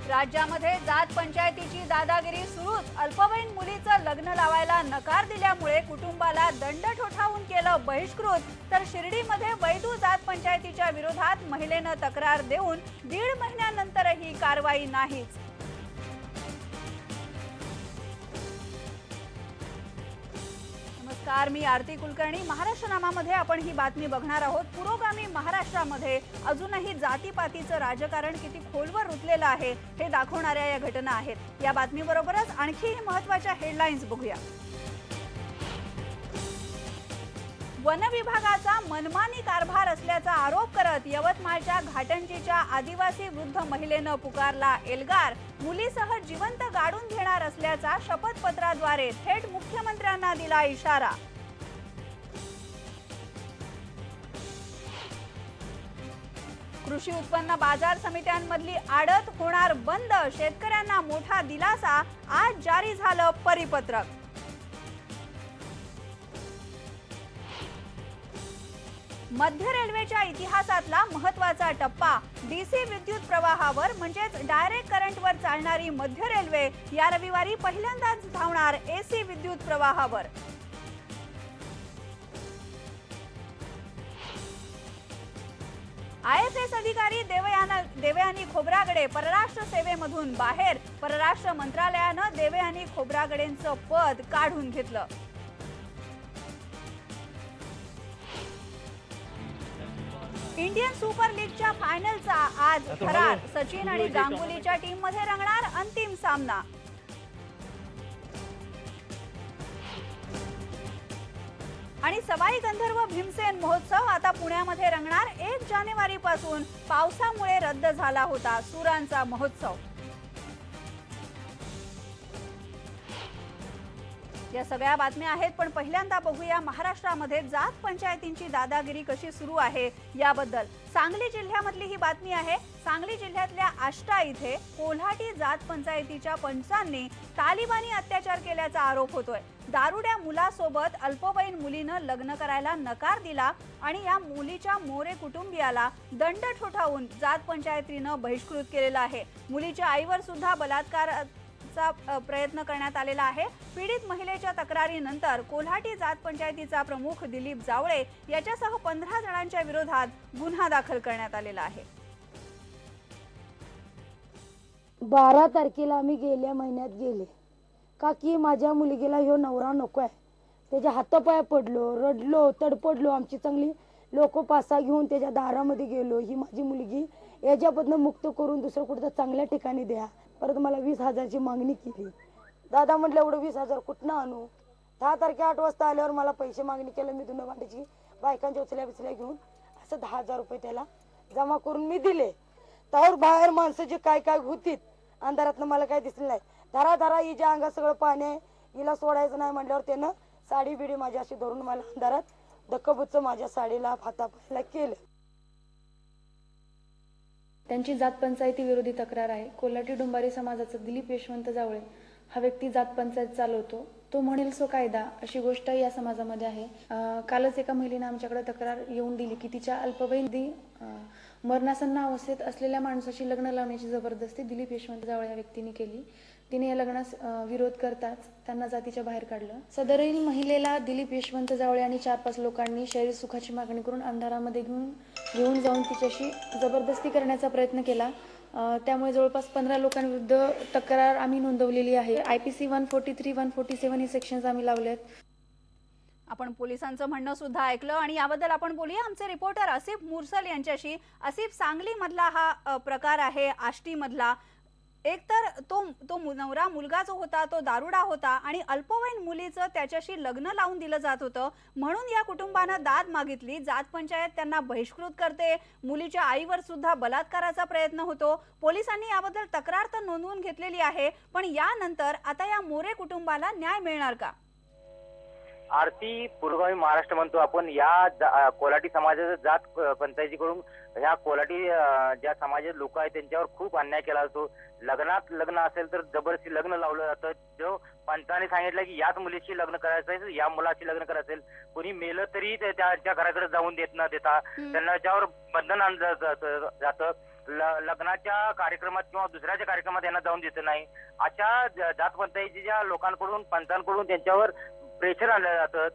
राज्यामध्ये जात पंचायतीची दादागिरी सुरूच। अल्पवयीन मुलीचं लग्न लावायला नकार दिल्यामुळे कुटुंबाला दंड ठोठावून केलं बहिष्कृत। तर शिर्डीमध्ये वैधू जात पंचायतीच्या विरोधात महिलेनं तक्रार देऊन 1.5 महिन्यानंतरही कारवाई नाहीच। नमस्कार, मी आरती कुलकर्णी। महाराष्ट्र नामामध्ये आपण ही बातमी बघणार आहोत। पुरोगामी महाराष्ट्रामध्ये अजूनही जातीपातीचं राजकारण किती खोलवर रुतलेलं आहे हे दाखवणाऱ्या या घटना आहेत। या बातमीबरोबरच आणखी महत्त्वाच्या हेडलाईन्स बघूया। वन विभागाचा मनमानी कारभार असल्याचा आरोप करत यवतमाळच्या घाटंजीच्या आदिवासी वृद्ध महिलेनं पुकारला एल्गार। मुलीसह जिवंत गाडून घेणार असल्याचा शपथपत्राद्वारे थेट मुख्यमंत्र्यांना दिला इशारा। कृषी उत्पन्न बाजार समित्यांमधली आडत होणार बंद। शेतकऱ्यांना मोठा दिलासा। आज जारी झालं परिपत्रक। मध्य रेल्वेच्या इतिहासातला महत्त्वाचा टप्पा। डीसी विद्युत प्रवाहावर म्हणजेच डायरेक्ट करंटवर चालणारी मध्य रेल्वे या रविवारी पहिल्यांदाच धावणार एसी विद्युत प्रवाहावर। IFS अधिकारी देवयानी खोब्रागडे परराष्ट्र सेवेमधून बाहेर। परराष्ट्र मंत्रालयानं देवयानी खोब्रागडेंचं पद काढून घेतलं। इंडियन सुपर लीगच्या फायनलचा आज करार। सचिन आणि गांगुलीच्या टीममध्ये रंगणार अंतिम सामना। आणि सवाई गंधर्व भीमसेन महोत्सव आता पुण्यामध्ये रंगणार। 1 जानेवारीपासून पावसामुळे रद्द झाला होता सुरांचा महोत्सव। या सगळ्या बातम्या आहेत, पण पहिल्यांदा बघूया महाराष्ट्रामध्ये जात पंचायतींची दादागिरी कशी सुरू आहे याबद्दल। सांगली जिल्ह्यामधली ही बातमी आहे। सांगली जिल्ह्यातल्या आष्टा इथे कोल्हाटी जात पंचायतीच्या पंचांनी तालिबानी अत्याचार केल्याचा आरोप होतोय। दारुड्या मुलासोबत अल्पवयीन मुलीनं लग्न करायला नकार दिला आणि या मुलीच्या मोरे कुटुंबियाला दंड ठोठावून जात पंचायतीनं बहिष्कृत केलेला आहे। मुलीच्या आईवर सुद्धा बलात्कार प्रयत्न करण्यात आलेला आहे। पीडित महिलेच्या तक्रारीनंतर कोल्हाटी जात पंचायतीचा प्रमुख दिलीप जावळे याच्यासह 15 जणांच्या विरोधात गुन्हा दाखल करण्यात आलेला आहे। 12 तारखेला आम्ही गेल्या महिन्यात गेले का की माझ्या मुलगीला ह्यो नवरा नको आहे। त्याच्या हातापाया पडलो, रडलो, तडपडलो। आमची चांगली लोक पासा घेऊन त्याच्या दारामध्ये गेलो। ही माझी मुलगी याच्याबद्दल मुक्त करून दुसरं कुठं चांगल्या ठिकाणी द्या। परत मला 20,000ची मागणी केली। दादा म्हटलं एवढं 20,000 कुठनं आणू। 10 तारखे 8 वाजता आल्यावर मला पैसे मागणी केलं। मी धुणं भांड्याची बायकांच्या उचल्या घेऊन असं 10,000 रुपये त्याला जमा करून मी दिले। त्यावर बाहेर माणसं जे काय काय होतीत अंधारातनं मला काय दिसलं नाही। धरा हिच्या अंगात सगळं पाणी आहे, हिला सोडायचं नाही म्हटल्यावर त्यानं साडी बिडी माझी अशी धरून मला अंधारात धक्कबुच्च माझ्या साडीला हातापायला केलं। त्यांची जात पंचायती विरोधी तक्रार आहे। कोल्हाटी डुंबारी समाजाचा दिलीप यशवंत जावळे हा व्यक्ती जात पंचायत चालवतो। तो म्हणेल सो कायदा अशी गोष्ट या समाजामध्ये आहे। कालच एका महिलेने आमच्याकडे तक्रार येऊन दिली की तिच्या अल्पवयीन मरणासन्न अवस्थेत असलेल्या माणसाशी लग्न लावण्याची जबरदस्ती दिलीप यशवंत जावळे या व्यक्तीने केली। तिने या लग्नास विरोध करताच त्यांना जातीच्या बाहेर काढलं। सदरील महिलेला दिलीप यशवंत जावळे आणि 4-5 लोकांनी शरीर सुखाची मागणी करून अंधारामध्ये घेऊन जाऊन तिच्याशी जबरदस्ती करण्याचा प्रयत्न केला। त्यामुळे जवळपास 15 लोकांविरुद्ध तक्रार आम्ही नोंदवलेली आहे। IPC 143, 147 ही सेक्शन्स आम्ही लावलेत। आपण पोलिसांचं म्हणणं सुद्धा ऐकलं आणि याबद्दल आपण बोलूया आमचे रिपोर्टर आसिफ मुरसल यांच्याशी। आसिफ, सांगली मधला हा प्रकार आहे, आष्टी मधला। एक तर तो नवरा मुलगा जो होता तो दारुडा होता आणि अल्पवयीन मुलीचं त्याच्याशी लग्न लावून दिलं जात होतं, म्हणून या कुटुंबानं दाद मागितली। जात पंचायत त्यांना बहिष्कृत करते। मुलीच्या आईवर सुद्धा बलात्काराचा प्रयत्न होतो। पोलिसांनी याबद्दल तक्रार तर नोंदवून घेतलेली आहे, पण यानंतर आता या मोरे कुटुंबाला न्याय मिळणार का? आरती, पुरोगामी महाराष्ट्र म्हणतो आपण। या कोल्हाटी समाजाच्या जात पंचायतीकडून ह्या कोल्हाटी ज्या समाजाचे लोक आहेत त्यांच्यावर खूप अन्याय केला जातो। लग्न असेल तर जबरदस्ती लग्न लावलं जातं। जो पंचाने सांगितलं की याच मुलीशी लग्न करायचं आहे, या मुलाशी लग्न करायचं असेल, कोणी मेलं तरी त्यांच्या घराकडे जाऊन देत न देता त्यांना त्याच्यावर बंधन आणलं जातं। लग्नाच्या कार्यक्रमात किंवा दुसऱ्याच्या कार्यक्रमात यांना जाऊन देत नाही. अशा जात पंचायतीच्या लोकांकडून, पंचांकडून त्यांच्यावर प्रेशर आणलं जातं,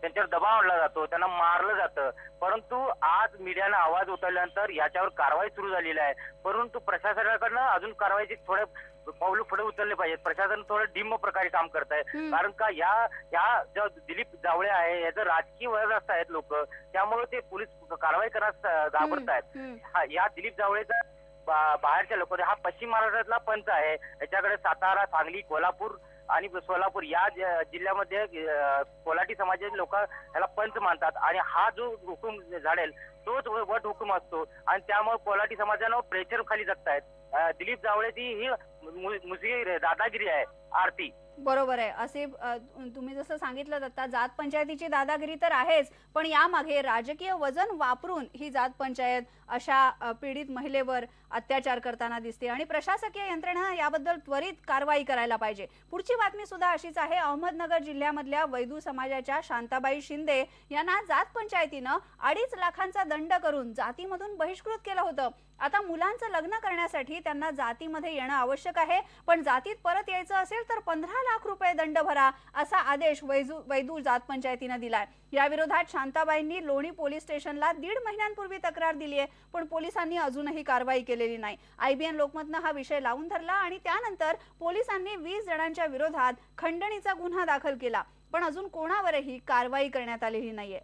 त्यांच्यावर दबाव आणला जातो, त्यांना मारलं जातं. परंतु आज मीडियानं आवाज उठवल्यानंतर याच्यावर कारवाई सुरू झालेली आहे. परंतु प्रशासनाकडनं अजून कारवाईचे थोडे पाऊल पुढे उचलले पाहिजेत. प्रशासन थोडं डिम्म प्रकारे काम करत आहे. कारण का या ज्या दिलीप जावळे आहे याचं राजकीय वरदहस्त आहेत लोक, त्यामुळे ते पोलीस कारवाई करण्यास घाबरत आहेत. या दिलीप जावळेचा बाहेरच्या लोक, हा पश्चिम महाराष्ट्रातला पंच आहे. याच्याकडे सातारा, सांगली, कोल्हापूर आणि सोलापूर या जिल्ह्यामध्ये कोलाटी समाजाचे लोक ह्याला पंच मानतात आणि हा जो हुकूम झाडेल तोच वट हुकूम असतो आणि त्यामुळे कोलाटी समाजानं प्रेशर खाली जगतायत. दिलीप जावळेची ही मुसगी दादागिरी आहे. आरती बरोबर आहे. असे तुम्ही जसं सांगितलं दत्ता, जात पंचायतीची दादागिरी तर आहेच, पण यामागे राजकीय वजन वापरून ही जात पंचायत अशा पीडित महिलेवर अत्याचार करताना दिसते आणि प्रशासकीय यंत्रणा याबद्दल त्वरित कारवाई करायला पाहिजे. पुढची बातमी सुद्धा अशीच आहे. अहमदनगर जिल्ह्यामधल्या वैदू समाजाच्या शांताबाई शिंदे यांना जात पंचायतीनं 2.5 लाखांचा दंड करून जातीमधून बहिष्कृत केलं होतं. आता मुलांचं लग्न करण्यासाठी त्यांना जातीमध्ये येणं आवश्यक आहे, पण जातीत परत यायचं असेल तर 15 लाख रुपये दंड भरा असा आदेश वैदू जात पंचायतीनं दिलाय. या विरोधात शांताबाईंनी लोणी पोलीस स्टेशनला 1.5 महिन्यांपूर्वी तक्रार दिली आहे, पण पोलिसांनी अजूनही कारवाई केलेली नाही. IBN लोकमतनं हा विषय लावून धरला आणि त्यानंतर पोलिसांनी 20 जणांच्या विरोधात खंडणीचा गुन्हा दाखल केला, पण अजून कोणावरही कारवाई करण्यात आलेली नाहीये.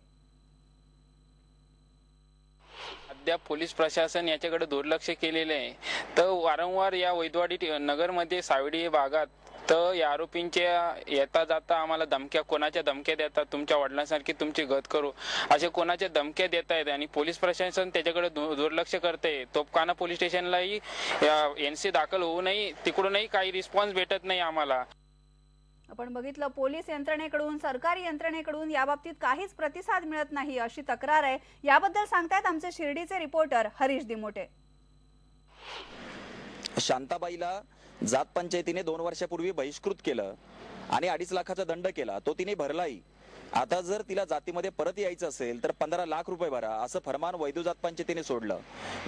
अद्याप पोलीस प्रशासन याच्याकडे दुर्लक्ष केलेले आहे. तर वारंवार या वैदवाडी नगरमध्ये सावडी भागात तर या आरोपींच्या येता जाता आम्हाला धमक्या, कोणाच्या धमक्या देतात, तुमच्या वडिलांसारखी तुमची गत करू असे कोणाच्या धमक्या देत आहेत आणि पोलीस प्रशासन त्याच्याकडे दुर्लक्ष करते. तोपखाना पोलीस स्टेशनलाही NC दाखल होऊनही तिकडूनही काही रिस्पॉन्स भेटत नाही आम्हाला. आपण बघितलं, पोलीस यंत्रणेकडून, सरकारी यंत्रणेकडून याबाबतीत काहीच प्रतिसाद मिळत नाही अशी तक्रार आहे. याबद्दल सांगतायत आमचे शिर्डीचे रिपोर्टर हरीश दिमोटे. शांताबाईला जात पंचायतीने 2 वर्षापूर्वी बहिष्कृत केलं आणि 2.5 लाखाचा दंड केला, तो तिने भरलाही. आता जर तिला जातीमध्ये परत यायचं असेल तर 15 लाख रुपये भरा असं फरमान वैदू जात पंचायतीने सोडलं.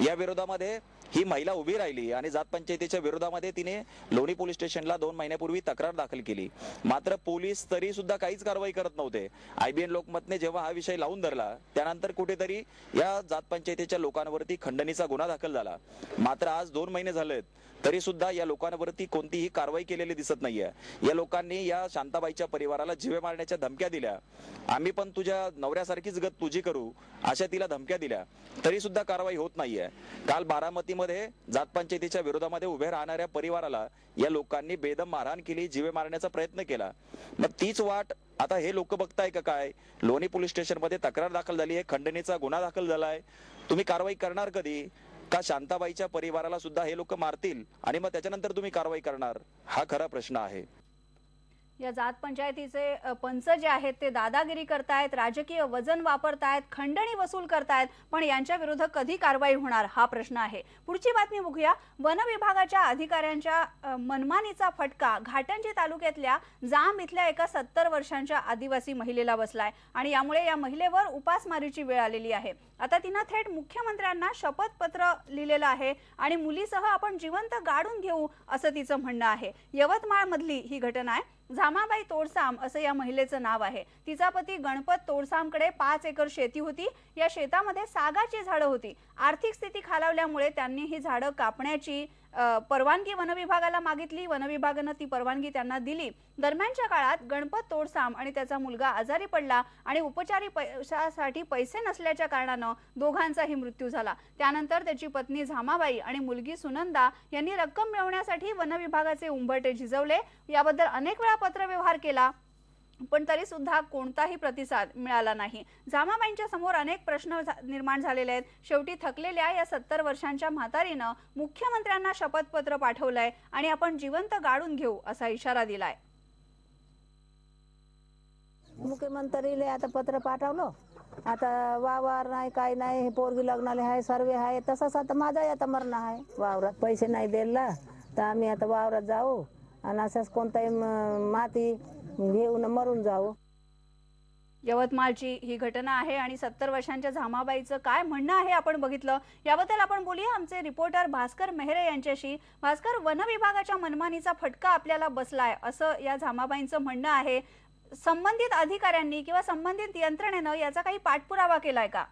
या विरोधामध्ये ही महिला उभी राहिली आणि जात पंचायतीच्या विरोधामध्ये तिने लोणी पोलीस स्टेशनला 2 महिन्यापूर्वी तक्रार दाखल केली. मात्र पोलीस तरी सुद्धा काहीच कारवाई करत नव्हते. IBN लोकमतने जेव्हा हा विषय लावून धरला त्यानंतर कुठेतरी या जात पंचायतीच्या लोकांवरती खंडणीचा गुन्हा दाखल झाला. मात्र आज 2 महिने झालेत तरी सुद्धा या लोकांवरती कोणतीही कारवाई केलेली दिसत नाहीये. या लोकांनी या शांताबाईच्या परिवाराला जीवे मारण्याच्या धमक्या दिल्या. आम्ही पण तुझ्या नवऱ्यासारखीच गत तुझी करू अशा तिला धमक्या दिल्या, तरी सुद्धा कारवाई होत नाहीये. काल बारामतीमध्ये जात पंचायतीच्या विरोधामध्ये उभे राहणाऱ्या परिवाराला या लोकांनी बेदम मारहाण केली, जीवे मारण्याचा प्रयत्न केला. मग तीच वाट आता हे लोक बघताय का काय? लोणी पोलीस स्टेशन मध्ये तक्रार दाखल झाली आहे, खंडणीचा गुन्हा दाखल झालाय. तुम्ही कारवाई करणार कधी? का शांताबाईच्या परिवाराला सुद्धा हे लोक मारतील आणि मग त्याच्यानंतर तुम्ही कारवाई करणार? हा खरा प्रश्न आहे. या जात पंचायतीचे पंच जे आहेत ते दादागिरी करतायत, राजकीय वजन वापरतायत, खंडणी वसूल करतायत, पण यांच्या विरुद्ध कधी कारवाई होणार हा प्रश्न आहे. पुढची बातमी बघूया. वन विभागाच्या अधिकाऱ्यांच्या मनमानीचा फटका घाटंजी तालुक्यातल्या जांब इथल्या एका 70 वर्षांच्या आदिवासी महिलेला बसलाय आणि यामुळे या महिलेवर उपासमारीची वेळ आलेली आहे. आता तिनं थेट मुख्यमंत्र्यांना शपथपत्र लिहिलेलं आहे आणि मुलीसह आपण जिवंत गाडून घेऊ असं तिचं म्हणणं आहे. यवतमाळ मधली ही घटना आहे. झामाबाई तोडसाम असं या महिलेचं नाव आहे. तिचा पती गणपत तोडसामकडे 5 एकर शेती होती. या शेतामध्ये सागाची झाडं होती. आर्थिक स्थिती खालावल्यामुळे त्यांनी ही झाडं कापण्याची परवानगी वनविभागाला मागितली. वनविभागानं ती परवानगी त्यांना दिली. दरम्यानच्या काळात गणपत तोडसाम आणि त्याचा मुलगा आजारी पडला आणि उपचारासाठी पैसे नसल्याच्या कारणानं दोघांचाही मृत्यू झाला. त्यानंतर त्याची पत्नी झामाबाई आणि मुलगी सुनंदा यांनी रक्कम मिळवण्यासाठी वनविभागाचे उंबरठे झिजवले. याबद्दल अनेक वेळा पत्रव्यवहार केला, पण तरी सुद्धा कोणताही प्रतिसाद मिळाला नाही. झामाबाईंच्या समोर अनेक प्रश्न निर्माण झालेले आहेत. शेवटी थकलेल्या या 70 वर्षांच्या म्हातारीनं मुख्यमंत्र्यांना शपथपत्र पाठवलंय आणि आपण जिवंत गाडून घेऊ असा इशारा दिलाय. मुख्यमंत्रीला आता पत्र पाठवलं. आता वावर नाही, काही नाही, पोरगी लग्नाला आहे, सर्वे आहे. तसंच आता माझा आता मरण आहे. वावरात पैसे नाही दिला तर आम्ही आता वावरात जाऊ आणि असंच कोणताही माती घेऊन मरून जाऊ. यवतमाळची ही घटना आहे आणि 70 वर्षांच्या झामाबाईचं काय म्हणणं आहे आपण बघितलं। याबद्दल आपण बोलूया आमचे रिपोर्टर भास्कर मेहरे यांच्याशी। भास्कर, वन विभागाच्या मनमानीचा फटका आपल्याला बसलाय असं या झामाबाईंचं म्हणणं आहे। संबंधित अधिकाऱ्यांनी किंवा संबंधित यंत्रणेनं याचा काही पाठपुरावा केलाय का?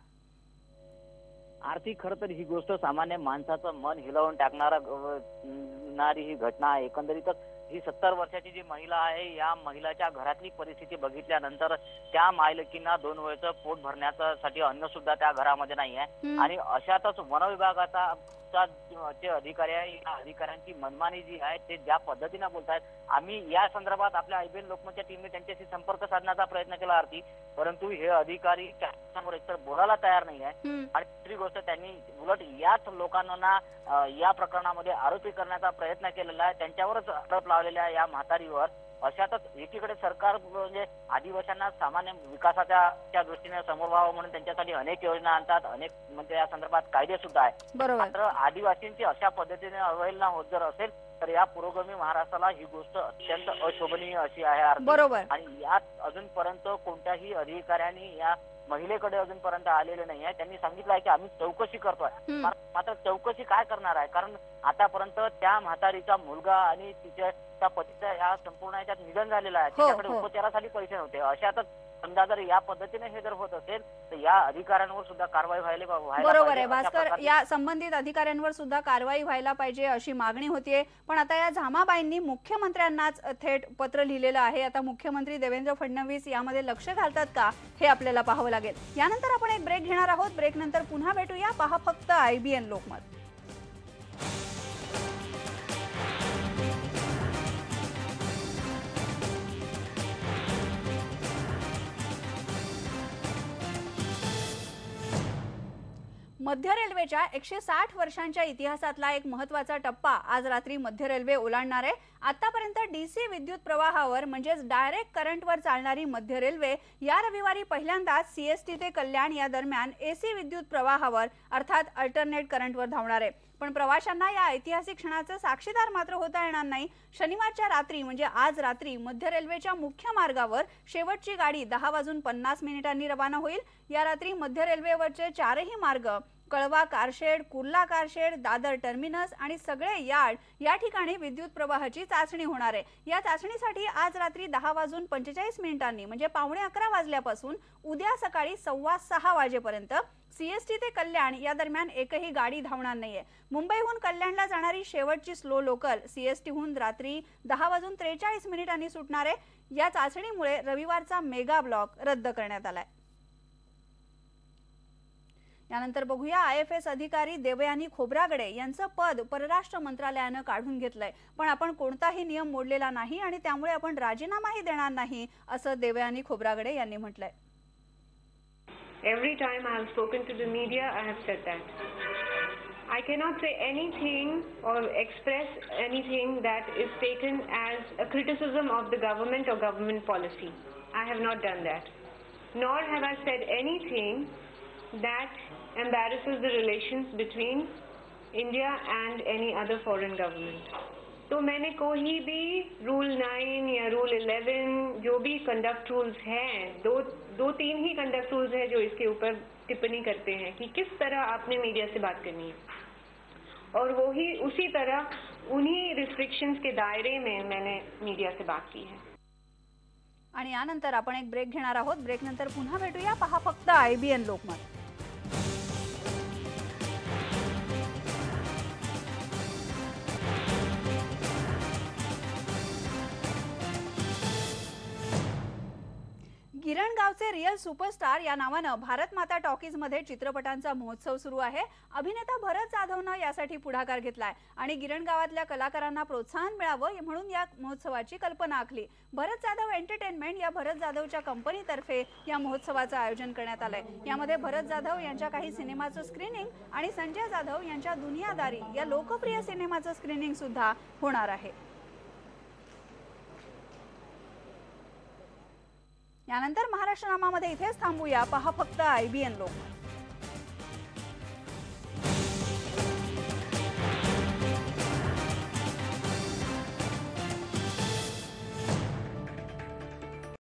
आरती, खर तर ही गोष्ट सामान्य माणसाचं मन हिलवून टाकणारी ही घटना आहे। एकंदरीतच ही 70 वर्षाची जी महिला आहे, या महिलाच्या घरातली परिस्थिती बघितल्यानंतर त्या मायलेकींना 2 वेळचं पोट भरण्यासाठी अन्न सुद्धा त्या घरामध्ये नाही आहे आणि अशातच वन विभागाचा जे अधिकारी आहे, या अधिकाऱ्यांची मनमानी जी आहे ते ज्या पद्धतीने बोलतायत, आम्ही या संदर्भात आपल्या आयबीएन लोकमतच्या टीमने त्यांच्याशी संपर्क साधण्याचा प्रयत्न केला आरती, परंतु हे अधिकारी समोर एकतर बोलायला तयार नाही आहे आणि दुसरी गोष्ट त्यांनी उलट याच लोकांना या प्रकरणामध्ये आरोपी करण्याचा प्रयत्न केलेला आहे। त्यांच्यावरच आरोप लावलेल्या या म्हातारीवर। अशातच एकीकडे सरकार म्हणजे आदिवासींना सामान्य विकासाच्या दृष्टीने समोर व्हावं म्हणून त्यांच्यासाठी अनेक योजना आणतात, अनेक म्हणजे या संदर्भात कायदे सुद्धा आहेत। मात्र आदिवासींची अशा पद्धतीने अवहेलना होत जर असेल तर या पुरोगामी महाराष्ट्राला ही गोष्ट अत्यंत अशोभनीय अशी आहे। बरोबर। आणि यात अजूनपर्यंत कोणत्याही अधिकाऱ्यांनी या महिलेकडे अजूनपर्यंत आलेले नाही आहे। त्यांनी सांगितलं आहे की आम्ही चौकशी करतोय, मात्र चौकशी काय करणार आहे? कारण आतापर्यंत त्या म्हातारीचा मुलगा आणि तिच्या पतीचा या संपूर्ण याच्यात निधन झालेलं आहे, तिच्याकडे उपचारासाठी पैसे नव्हते। अशातच समजा जर या पद्धतीने हे जर होत असेल तर या अधिकाऱ्यांवर सुद्धा कारवाई व्हायला बरोबर आहे भास्कर, या संबंधित अधिकाऱ्यांवर सुद्धा कारवाई व्हायला पाहिजे अशी मागणी होतीये। पण आता या झामाबाईंनी मुख्यमंत्र्यांनाच थेट पत्र लिहिलेलं आहे। आता मुख्यमंत्री देवेंद्र फडणवीस यामध्ये लक्ष घालतात का हे आपल्याला पाहावं लागेल। यानंतर आपण एक ब्रेक घेणार आहोत। ब्रेक नंतर पुन्हा भेटूया। पहा फक्त आयबीएन लोकमत। मध्य रेल्वेच्या 160 वर्षांच्या इतिहासातला एक महत्त्वाचा टप्पा आज रात्री मध्य रेल्वे ओलांडणार आहे। आतापर्यंत डीसी विद्युत प्रवाहावर म्हणजेच डायरेक्ट करंटवर चालणारी मध्य रेल्वे या रविवारी पहिल्यांदाच सीएसटी ते कल्याण या दरम्यान एसी विद्युत प्रवाहावर अर्थात अल्टरनेट करंटवर धावणार आहे। पण प्रवाशांना या ऐतिहासिक क्षणाचे साक्षीदार मात्र होता येणार नाही। शनिवारच्या रात्री म्हणजे आज रात्री मध्य रेल्वेच्या मुख्य मार्गावर शेवटची गाडी 10:50 रवाना होईल। या रात्री मध्य रेल्वेवरचे 4ही मार्ग कळवा car shed, Kurla car shed, Dadar terminus आणि सगळे यार्ड या ठिकाणी विद्युत प्रवाहाची चाचणी होणार आहे। या चाचणीसाठी आज रात्री 10:45 म्हणजे 11:15 वाजल्यापासून उद्या सकाळी 6:15 वाजेपर्यंत सीएसटी ते कल्याण या दरम्यान एकही गाडी धावणार नाहीये। मुंबईहून कल्याणला जाणारी शेवटची स्लो लोकल सीएसटीहून रात्री 10:43 सुटणार आहे। या चाचणीमुळे रविवारचा मेगा ब्लॉक रद्द करण्यात आलाय। यानंतर बघूया आयएफएस अधिकारी देवयानी खोब्रागडे यांचं पद परराष्ट्र मंत्रालयानं काढून घेतलंय। पण आपण कोणताही नियम मोडलेला नाही आणि त्यामुळे आपण राजीनामाही देणार नाही असं देवयानी खोब्रागडे यांनी म्हटलंय। Every time I have spoken to the media, I have said that. I cannot say anything or express anything that is taken as a criticism of the government or government policy. I have not done that. Nor have I said anything that embarrasses the relations between India and any other foreign government. तो मैंने कोई भी rule 9 या rule 11 जो भी conduct rules हैं, दो तीन ही conduct rules हैं जो इसके ऊपर टिप्पणी करते हैं कि किस तरह आपने मीडिया से बात करनी है और वो ही उसी तरह उन्हीं रिस्ट्रिक्शंस के दायरे में मैंने मीडिया से बात की है। आणि यानंतर आपण एक ब्रेक घेणार आहोत। ब्रेक नंतर पुन्हा भेटूया। पहा फक्त आयबीएन लोकमत। गिरणगावचे रिअल सुपरस्टार या नावानं भारत माता टॉकीज मध्ये चित्रपटांचा महोत्सव सुरू आहे। अभिनेता भरत जाधवनं यासाठी पुढाकार घेतलाय आणि गिरणगावातल्या कलाकारांना प्रोत्साहन मिळावं म्हणून या महोत्सवाची कल्पना आखली। भरत जाधव एंटरटेनमेंट या भरत जाधवच्या कंपनीतर्फे या महोत्सवाचं आयोजन करण्यात आलंय। यामध्ये भरत जाधव यांच्या काही सिनेमाचं स्क्रीनिंग आणि संजय जाधव यांच्या दुनियादारी या लोकप्रिय सिनेमाचं स्क्रीनिंग सुद्धा होणार आहे। यानंतर महाराष्ट्र नामामध्ये इथेच थांबूया। पहा फक्त आयबीएन लोकमत।